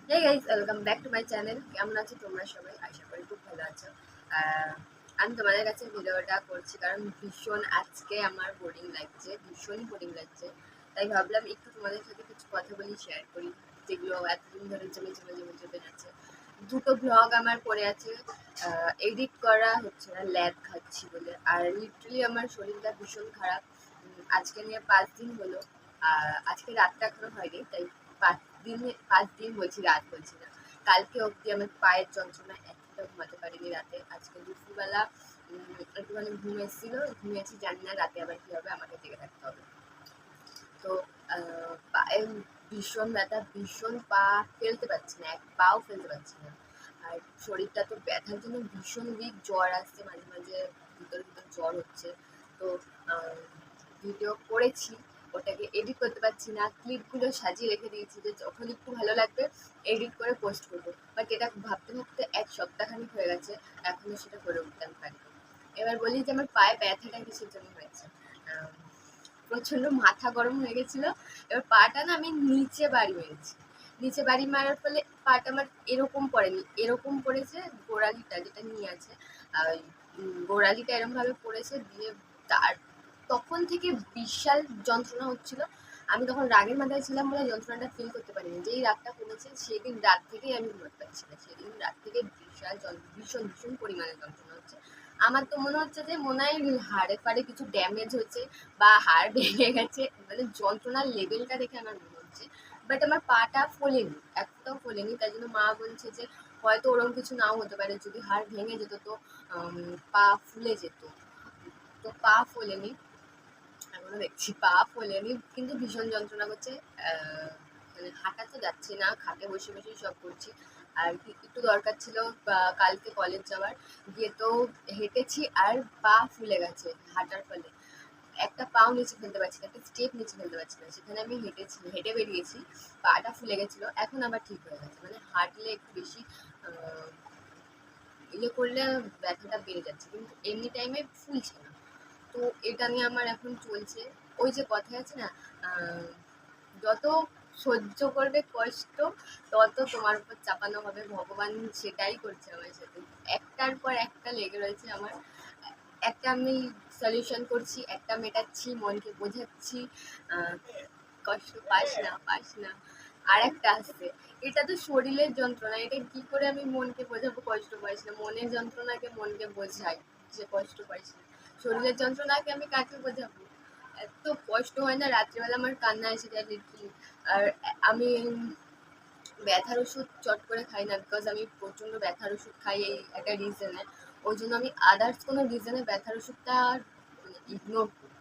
Hey guys, welcome back to my channel. কেমন আছো তোমরা সবাই? আশা করি খুব ভালো আছো। আমি তোমাদের কাছে ভিডিওটা করছি কারণ ভীষণ আজকে আমার বোরিং লাগছে, ভীষণই বোরিং লাগছে। তাই ভাবলাম একটু তোমাদের সাথে কিছু কথা বলি, শেয়ার করি, যেগুলো এতদিন ধরে জমে যাচ্ছে। দুটো ব্লগ আমার পড়ে আছে, এডিট করা হচ্ছে না, ল্যাব খাচ্ছি বলে। আর লিটারালি আমার শরীরটা ভীষণ খারাপ। আজকে নিয়ে 5 দিন হলো। আজকে রাতটা এখনো হয়নি, তাই 5 দিন বলছি, রাত বলছি না। কালকে অবধি আমার পায়ের যন্ত্রণা, একটা ঘুমাতে পারিনি রাতে। আজকে দুপুরবেলা একটুখানি ঘুম এসেছিল, ঘুমিয়েছি, জানি না রাতে আবার কি হবে, আমাকে জেগে থাকতে হবে। তো পায়ে ভীষণ ব্যথা, ভীষণ, পা ফেলতে পারছি না, এক পাও ফেলতে পারছি না। আর শরীরটা তো ব্যথার জন্য ভীষণ উইক, জ্বর আসছে মাঝে মাঝে, ভিতর ভিতর জ্বর হচ্ছে। তো ভিডিও করেছি, ওটাকে এডিট করতে পারছি না, ক্লিপগুলো সাজিয়ে রেখে দিয়েছি যে যখন একটু ভালো লাগবে এডিট করে পোস্ট করবো। বাট এটা ভাবতে ভাবতে এক সপ্তাহখানিক হয়ে গেছে, এখনো সেটা করে উঠতে আমি পারিনি। এবার বলি যে আমার পায়ে ব্যথাটা কিসের জন্য হয়েছে। প্রচন্ড মাথা গরম হয়ে গেছিল। এবার পাটা না আমি নিচে বাড়ি মেরেছি, নিচে বাড়ি মারার ফলে পাটা আমার এরকম পড়েনি, এরকম পড়েছে, গোড়ালিটা যেটা নিয়ে আছে, গোড়ালিটা এরকম ভাবে পড়েছে দিয়ে। তার তখন থেকে বিশাল যন্ত্রণা হচ্ছিল। আমি তখন রাগের মাথায় ছিলাম বলে যন্ত্রণাটা ফিল করতে পারিনি। যেই রাতটা কমেছে সেদিন রাত থেকেই আমি ঘুমাতে পারছি না, সেদিন রাত থেকে বিশাল ভীষণ ভীষণ পরিমাণে যন্ত্রণা হচ্ছে। আমার তো মনে হচ্ছে যে মনে হয় হাড়ে ফাড়ে কিছু ড্যামেজ হচ্ছে বা হাড় ভেঙে গেছে, মানে যন্ত্রণার লেভেলটা দেখে আমার মনে হচ্ছে। বাট আমার পাটা ফোলেনি, একটাও ফোলেনি। তাই জন্য মা বলছে যে হয়তো ওরকম কিছু নাও হতে পারে, যদি হাড় ভেঙে যেত তো পা ফুলে যেত। তো পা ফোলেনি, এখনো দেখছি পা ফোলেনি, কিন্তু ভীষণ যন্ত্রণা করছে। মানে হাঁটা তো যাচ্ছে না, খাটে বসে বসেই সব করছি। আর একটু দরকার ছিল কালকে কলেজ যাওয়ার, গিয়ে তো হেঁটেছি আর পা ফুলে গেছে হাঁটার ফলে। একটা পাও নিচে ফেলতে পারছি না, একটা স্টেপ নিচে ফেলতে পারছি না। সেখানে আমি হেঁটে বেরিয়েছি, পাটা ফুলে গেছিলো, এখন আবার ঠিক হয়ে গেছে। মানে হাঁটলে একটু বেশি ইয়ে করলে ব্যথাটা বেড়ে যাচ্ছে, কিন্তু এমনি টাইমে ফুলছে না। তো এটা নিয়ে আমার এখন চলছে। ওই যে কথায় আছে না, যত সহ্য করবে কষ্ট তত তোমার উপর চাপানো হবে, ভগবান সেটাই করছে আমার সাথে। একটার পর একটা লেগে রয়েছে আমার। একটা আমি সলিউশন করছি, একটা মেটাচ্ছি, মনকে বোঝাচ্ছি কষ্ট পাস না, পাস না। আর একটা আসছে, এটা তো শরীরের যন্ত্রণা, এটা কি করে আমি মনকে বোঝাবো কষ্ট পাইস না? মনের যন্ত্রণাকে মনকে বোঝাই যে কষ্ট পাইস না, শরীরের যন্ত্রণাকে আমি কাকে বোঝাবো? এত কষ্ট হয় না, রাত্রিবেলা আমার কান্না এসে যায় লিটারালি। আর আমি ব্যথার ওষুধ চট করে খাই না, বিকজ আমি প্রচণ্ড ব্যথার ওষুধ খাই এই একটা রিজনে। ওই জন্য আমি আদার্স কোনো রিজনে ব্যথার ওষুধটা ইগনোর করি।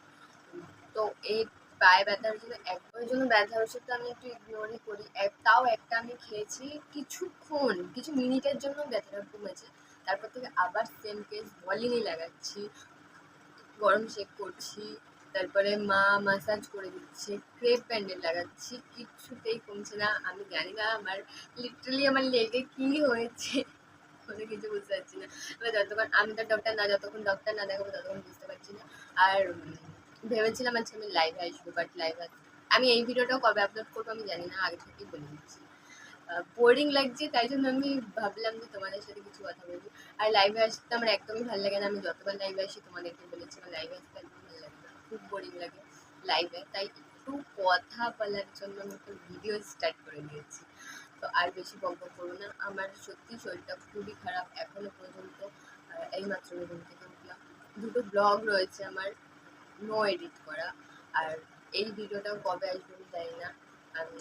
তো এই পায়ে ব্যথার জন্য ওই জন্য ব্যথার ওষুধটা আমি একটু ইগনোরই করি। তাও একটা আমি খেয়েছি, কিছুক্ষণ, কিছু মিনিটের জন্য ব্যথাটা কমেছে। তারপর থেকে আবার সেম কেস, বলিনি লাগাচ্ছি, গরম শেক করছি, তারপরে মা মাসাজ করে দিচ্ছে, ক্রেপ ব্যান্ডেড লাগাচ্ছি, কিচ্ছুতেই কমছে না। আমি জানি না আমার লিটারালি আমার লেগে কি হয়েছে, কোনো কিছু বুঝতে পারছি না। এবার যতক্ষণ আমি তো যতক্ষণ ডক্টর না দেখাবো ততক্ষণ বুঝতে পারছি না। আর ভেবেছিলাম আজকে আমি লাইভে আসবো, বাট লাইভে আমি এই ভিডিওটাও কবে আপলোড করবো আমি জানি না, আগে থেকেই বলে দিচ্ছি। বোরিং লাগছে, তাই জন্য আমি ভাবলাম যে তোমাদের সাথে কিছু কথা বলবো। আর লাইভে আসতে আমার একদমই ভালো লাগে না। আমি যতবার লাইভে আসি তোমাদেরকে বলেছি আমার লাইভে আসতে একদম ভালো লাগে না, খুব বোরিং লাগে লাইভে। তাই একটু কথা বলার জন্য আমি একটু ভিডিও স্টার্ট করে দিয়েছি। তো আর বেশি বকবক করবো না, আমার সত্যি শরীরটা খুবই খারাপ এখনো পর্যন্ত। এইমাত্র ঘুম থেকে উঠলাম, দুটো ব্লগ রয়েছে আমার নো এডিট করা। আর এই ভিডিওটাও কবে আসবে আমি জানি না। আমি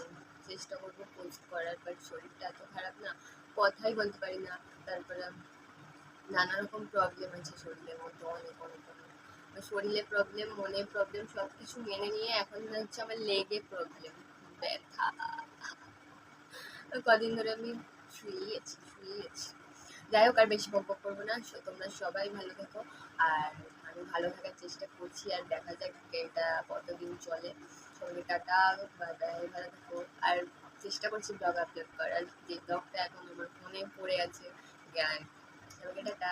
চেষ্টা করবো পোস্ট করার, বাট শরীরটা এত খারাপ না, কথাই বলতে পারি না। তারপরে নানা রকম প্রবলেম আছে শরীরের মধ্যে, অনেক অনেক অনেক। শরীরে প্রবলেম, মনে প্রবলেম, সব কিছু মেনে নিয়ে এখন হচ্ছে আমার লেগে প্রবলেম, ব্যথা। কদিন ধরে আমি শুয়েই আছি। যাই হোক, আর বেশি বকবক করবো না। তোমরা সবাই ভালো থেকো, আর আমি ভালো থাকার চেষ্টা করছি। আর দেখা যাক এটা কতদিন চলে। সবাইকে টাটা, বাই, ভালো থেকো। আর চেষ্টা করছি ব্লগ আপলোড করার, যে ব্লগটা এখন আমার ফোনে পড়ে আছে জ্ঞান। সবাইকে টাটা।